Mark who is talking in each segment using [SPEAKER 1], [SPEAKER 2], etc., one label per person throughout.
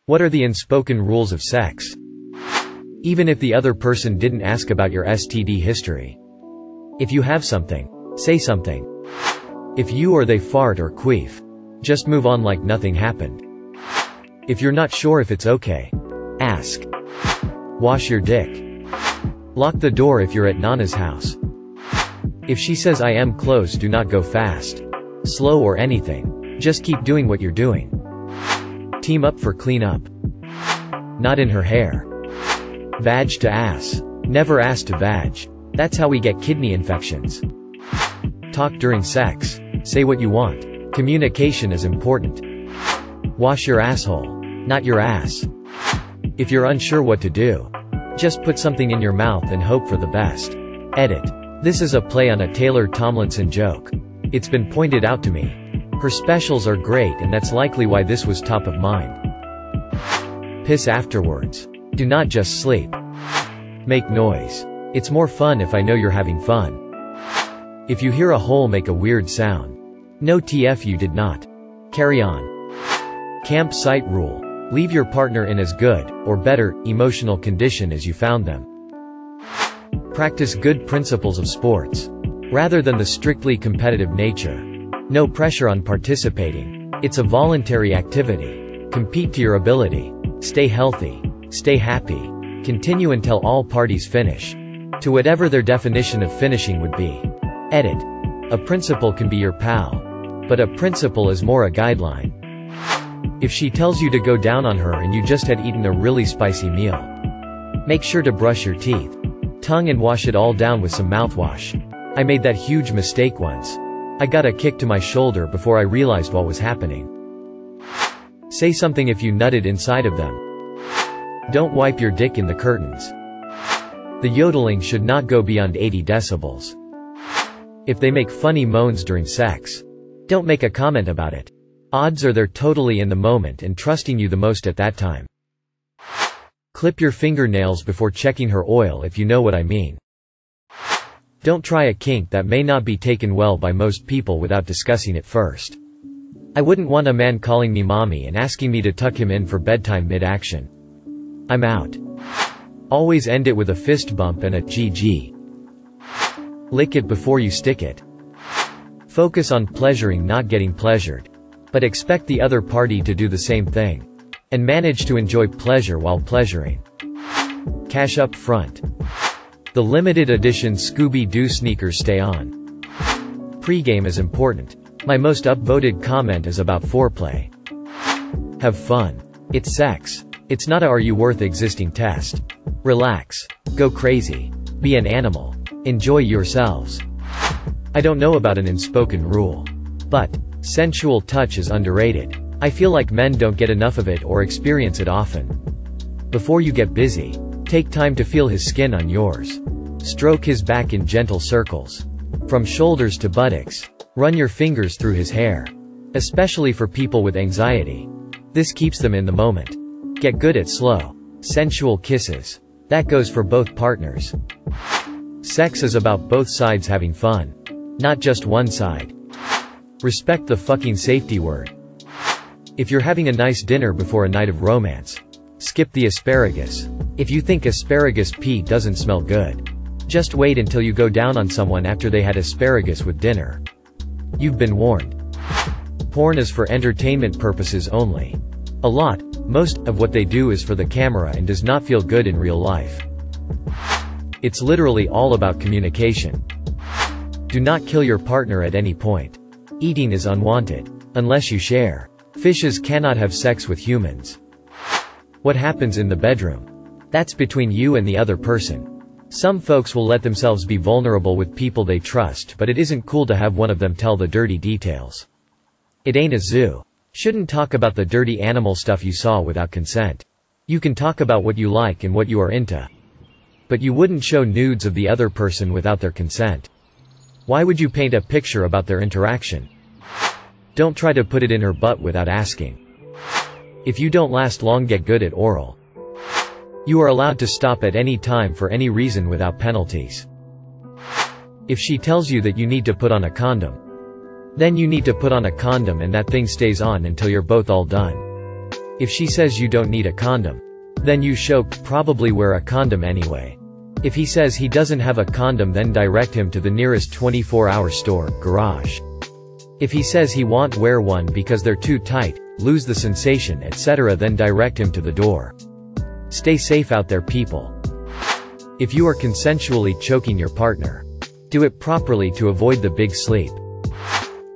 [SPEAKER 1] What are the unspoken rules of sex? Even if the other person didn't ask about your STD history. If you have something, say something. If you or they fart or queef, just move on like nothing happened. If you're not sure if it's okay, ask. Wash your dick. Lock the door if you're at Nana's house. If she says I am close, do not go fast, slow or anything. Just keep doing what you're doing. Team up for cleanup. Not in her hair. Vag to ass. Never ass to vag. That's how we get kidney infections. Talk during sex. Say what you want. Communication is important. Wash your asshole, not your ass. If you're unsure what to do, just put something in your mouth and hope for the best. Edit. This is a play on a Taylor Tomlinson joke. It's been pointed out to me. Her specials are great, and that's likely why this was top of mind. Piss afterwards. Do not just sleep. Make noise. It's more fun if I know you're having fun. If you hear a hole make a weird sound, no TF, you did not. Carry on. Campsite rule. Leave your partner in as good, or better, emotional condition as you found them. Practice good principles of sports, rather than the strictly competitive nature. No pressure on participating. It's a voluntary activity. Compete to your ability. Stay healthy. Stay happy. Continue until all parties finish. To whatever their definition of finishing would be. Edit. A principle can be your pal, but a principle is more a guideline. If she tells you to go down on her and you just had eaten a really spicy meal, make sure to brush your teeth, tongue and wash it all down with some mouthwash. I made that huge mistake once. I got a kick to my shoulder before I realized what was happening. Say something if you nutted inside of them. Don't wipe your dick in the curtains. The yodeling should not go beyond 80 decibels. If they make funny moans during sex, don't make a comment about it. Odds are they're totally in the moment and trusting you the most at that time. Clip your fingernails before checking her oil, if you know what I mean. Don't try a kink that may not be taken well by most people without discussing it first. I wouldn't want a man calling me mommy and asking me to tuck him in for bedtime mid-action. I'm out. Always end it with a fist bump and a GG. Lick it before you stick it. Focus on pleasuring, not getting pleasured. But expect the other party to do the same thing. And manage to enjoy pleasure while pleasuring. Cash up front. The limited edition Scooby-Doo sneakers stay on. Pre-game is important. My most upvoted comment is about foreplay. Have fun. It's sex. It's not a "are you worth existing" test. Relax. Go crazy. Be an animal. Enjoy yourselves. I don't know about an unspoken rule, but sensual touch is underrated. I feel like men don't get enough of it or experience it often. Before you get busy, take time to feel his skin on yours. Stroke his back in gentle circles. From shoulders to buttocks. Run your fingers through his hair. Especially for people with anxiety. This keeps them in the moment. Get good at slow, sensual kisses. That goes for both partners. Sex is about both sides having fun. Not just one side. Respect the fucking safety word. If you're having a nice dinner before a night of romance, skip the asparagus. If you think asparagus pea doesn't smell good, just wait until you go down on someone after they had asparagus with dinner. You've been warned. Porn is for entertainment purposes only. Most of what they do is for the camera and does not feel good in real life. It's literally all about communication. Do not kill your partner at any point. Eating is unwanted. Unless you share. Fishes cannot have sex with humans. What happens in the bedroom? That's between you and the other person. Some folks will let themselves be vulnerable with people they trust, but it isn't cool to have one of them tell the dirty details. It ain't a zoo. Shouldn't talk about the dirty animal stuff you saw without consent. You can talk about what you like and what you are into. But you wouldn't show nudes of the other person without their consent. Why would you paint a picture about their interaction? Don't try to put it in her butt without asking. If you don't last long, get good at oral. You are allowed to stop at any time for any reason without penalties. If she tells you that you need to put on a condom, then you need to put on a condom and that thing stays on until you're both all done. If she says you don't need a condom, then you should probably wear a condom anyway. If he says he doesn't have a condom, then direct him to the nearest 24-hour store, garage. If he says he won't wear one because they're too tight, lose the sensation, etc., then direct him to the door. Stay safe out there, people. If you are consensually choking your partner, do it properly to avoid the big sleep.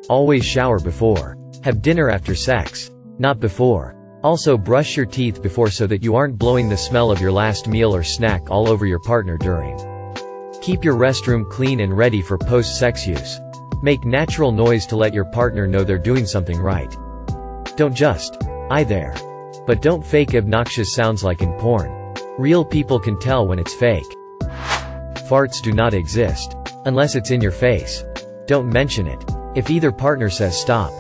[SPEAKER 1] Always shower before. Have dinner after sex, not before. Also brush your teeth before so that you aren't blowing the smell of your last meal or snack all over your partner during. Keep your restroom clean and ready for post-sex use. Make natural noise to let your partner know they're doing something right. Don't just, "I there." But don't fake obnoxious sounds like in porn. Real people can tell when it's fake. Farts do not exist. Unless it's in your face. Don't mention it. If either partner says stop,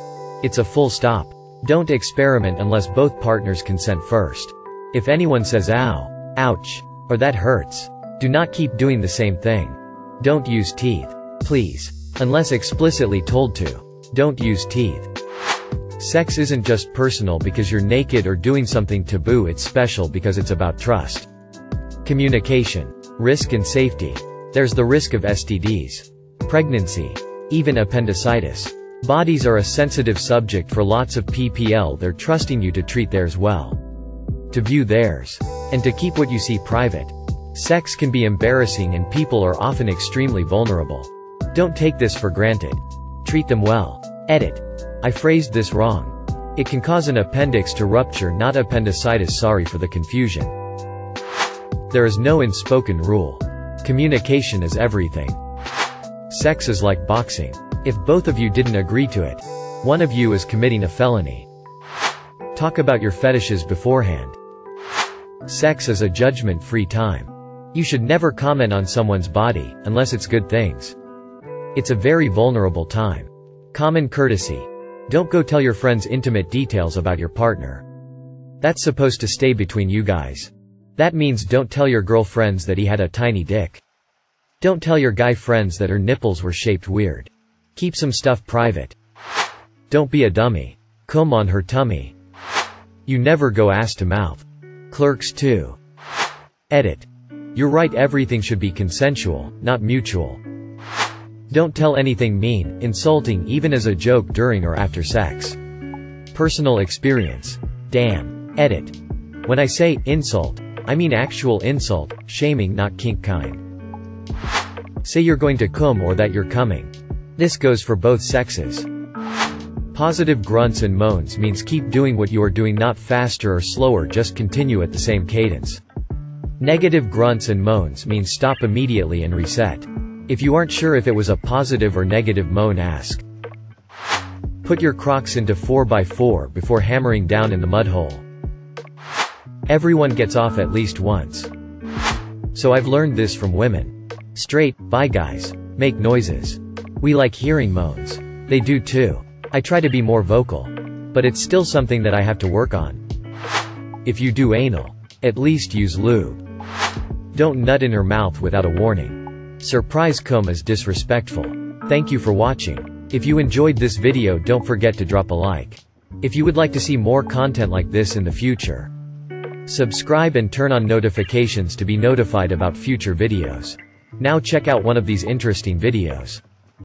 [SPEAKER 1] it's a full stop. Don't experiment unless both partners consent first. If anyone says ow, ouch, or that hurts, do not keep doing the same thing. Don't use teeth. Please. Unless explicitly told to. Don't use teeth. Sex isn't just personal because you're naked or doing something taboo, it's special because it's about trust. Communication. Risk and safety. There's the risk of STDs. Pregnancy. Even appendicitis. Bodies are a sensitive subject for lots of PPL, they're trusting you to treat theirs well. To view theirs. And to keep what you see private. Sex can be embarrassing and people are often extremely vulnerable. Don't take this for granted. Treat them well. Edit. I phrased this wrong. It can cause an appendix to rupture, not appendicitis. Sorry for the confusion. There is no unspoken rule. Communication is everything. Sex is like boxing. If both of you didn't agree to it, one of you is committing a felony. Talk about your fetishes beforehand. Sex is a judgment-free time. You should never comment on someone's body, unless it's good things. It's a very vulnerable time. Common courtesy. Don't go tell your friends intimate details about your partner. That's supposed to stay between you guys. That means don't tell your girlfriends that he had a tiny dick. Don't tell your guy friends that her nipples were shaped weird. Keep some stuff private. Don't be a dummy. Come on her tummy. You never go ass to mouth. Clerks 2. Edit. You're right, everything should be consensual, not mutual. Don't tell anything mean, insulting even as a joke during or after sex. Personal experience. Damn. Edit. When I say insult, I mean actual insult, shaming, not kink kind. Say you're going to cum or that you're coming. This goes for both sexes. Positive grunts and moans means keep doing what you are doing, not faster or slower, just continue at the same cadence. Negative grunts and moans means stop immediately and reset. If you aren't sure if it was a positive or negative moan, ask. Put your Crocs into 4x4 before hammering down in the mud hole. Everyone gets off at least once. So I've learned this from women. Straight, bye guys, make noises. We like hearing moans. They do too. I try to be more vocal. But it's still something that I have to work on. If you do anal, at least use lube. Don't nut in her mouth without a warning. Surprise cum is disrespectful. Thank you for watching. If you enjoyed this video, don't forget to drop a like. If you would like to see more content like this in the future, subscribe and turn on notifications to be notified about future videos. Now check out one of these interesting videos.